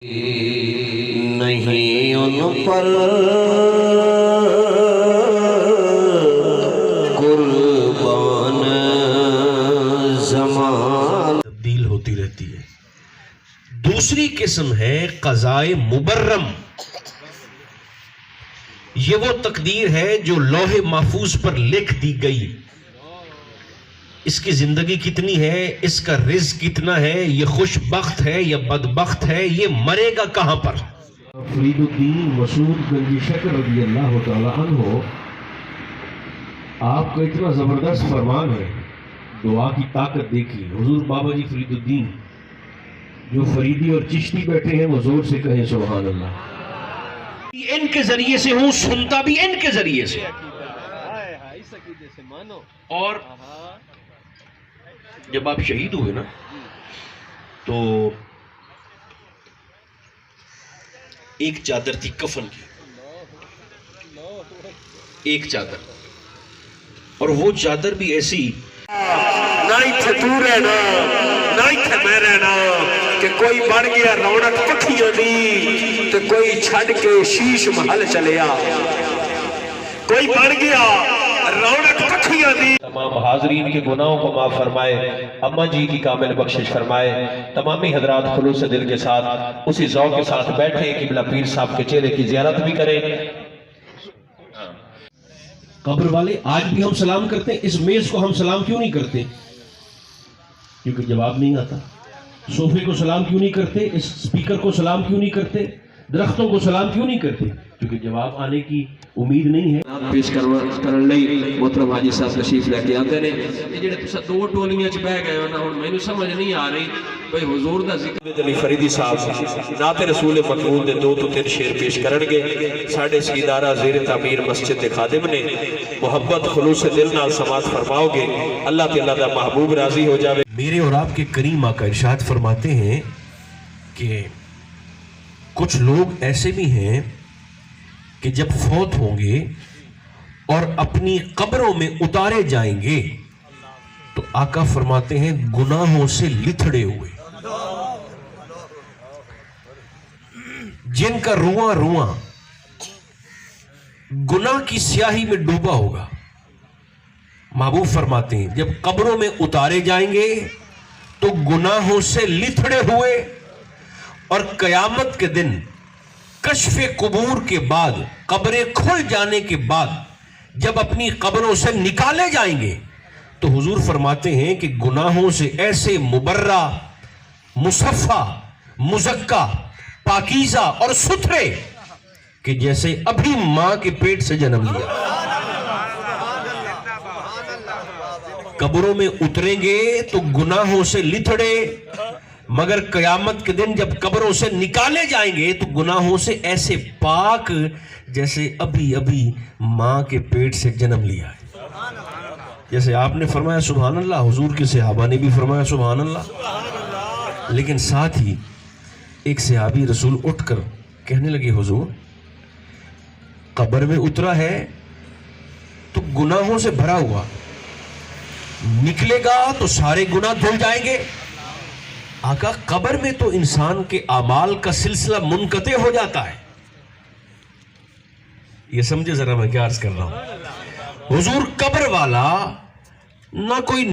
نہیں ان پر قربان زمان تبدیل ہوتی رہتی ہے۔ دوسری قسم ہے قضائے مبرم۔ یہ وہ تقدیر ہے جو لوح محفوظ پر لکھ دی گئی۔ اس کی زندگی کتنی ہے، اس کا رزق کتنا ہے، یہ خوش بخت ہے یا بدبخت ہے، یہ مرے گا کہاں پر۔ فرید الدین مسعود گنجی شکر رضی اللہ تعالی عنہ، آپ کا اتنا زبردست فرمان ہے، دعا کی طاقت دیکھیے۔ حضور بابا جی فرید الدین جو فریدی اور چشتی بیٹھے ہیں وہ زور سے کہیں سبحان اللہ۔ ان کے ذریعے سے ہوں، سنتا بھی ان کے ذریعے سے۔ اور جب آپ شہید ہوئے نا تو ایک چادر تھی کفن کی، ایک چادر، اور وہ چادر بھی ایسی نہ اتھے تو رہنا نہ اتھے میں رہنا کہ کوئی بڑھ گیا رونق پکھیاں دی تو کوئی چھڑ کے شیش محل چلیا، کوئی بڑھ گیا رونق پکھیاں دی۔ تمام حاضرین کے گناہوں کو معاف فرمائے، اماں جی کی کامل بخشش فرمائے۔ تمامی حضرات خلوص دل کے ساتھ اسی ذوق کے ساتھ بیٹھے قبلہ پیر صاحب کے چہرے کی زیارت بھی کریں۔ قبر والے آج بھی ہم سلام کرتے ہیں، اس میز کو ہم سلام کیوں نہیں کرتے؟ کیونکہ جواب نہیں آتا۔ صوفے کو سلام کیوں نہیں کرتے؟ اس سپیکر کو سلام کیوں نہیں کرتے؟ درختوں کو سلام کیوں نہیں کرتے؟ کیونکہ جواب آنے کی امید نہیں ہے۔ پیش کرن لئی محترم حاجی صاحب تشریف لے کے آتے نے۔ یہ جڑے تساں دو ٹولیاں چ بہ گئے ہو نا، ہن مینوں سمجھ نہیں آ رہی بھئی حضور دا ذکر۔ علی فریدی صاحب نعت رسول مقبول دے 2 تو 3 شعر پیش کرن گے۔ ساڈے سیدارہ زیر تعمیر مسجد دے خادم نے، محبت خلوص دل نال سماعت فرماؤ گے، اللہ تعالیٰ دا محبوب راضی ہو جاوے۔ میرے اور آپ کے کریم آقا ارشاد فرماتے ہیں کہ کچھ لوگ ایسے بھی ہیں کہ جب فوت ہوں گے اور اپنی قبروں میں اتارے جائیں گے تو آقا فرماتے ہیں گناہوں سے لتھڑے ہوئے، جن کا رواں رواں گناہ کی سیاہی میں ڈوبا ہوگا۔ محبوب فرماتے ہیں جب قبروں میں اتارے جائیں گے تو گناہوں سے لتھڑے ہوئے، اور قیامت کے دن کشف قبور کے بعد، قبریں کھل جانے کے بعد جب اپنی قبروں سے نکالے جائیں گے تو حضور فرماتے ہیں کہ گناہوں سے ایسے مبرہ، مصفہ، مزکہ، پاکیزہ اور ستھرے کہ جیسے ابھی ماں کے پیٹ سے جنم لیا۔ قبروں میں اتریں گے تو گناہوں سے لتھڑے، مگر قیامت کے دن جب قبروں سے نکالے جائیں گے تو گناہوں سے ایسے پاک جیسے ابھی ابھی ماں کے پیٹ سے جنم لیا ہے۔ جیسے آپ نے فرمایا سبحان اللہ، حضور کے صحابہ نے بھی فرمایا سبحان اللہ، لیکن ساتھ ہی ایک صحابی رسول اٹھ کر کہنے لگے حضور قبر میں اترا ہے تو گناہوں سے بھرا ہوا، نکلے گا تو سارے گناہ دھل جائیں گے۔ آقا قبر میں تو انسان کے اعمال کا سلسلہ منقطع ہو جاتا ہے۔ یہ سمجھے ذرا میں کیا عرض کر رہا ہوں؟ حضور قبر والا نہ کوئی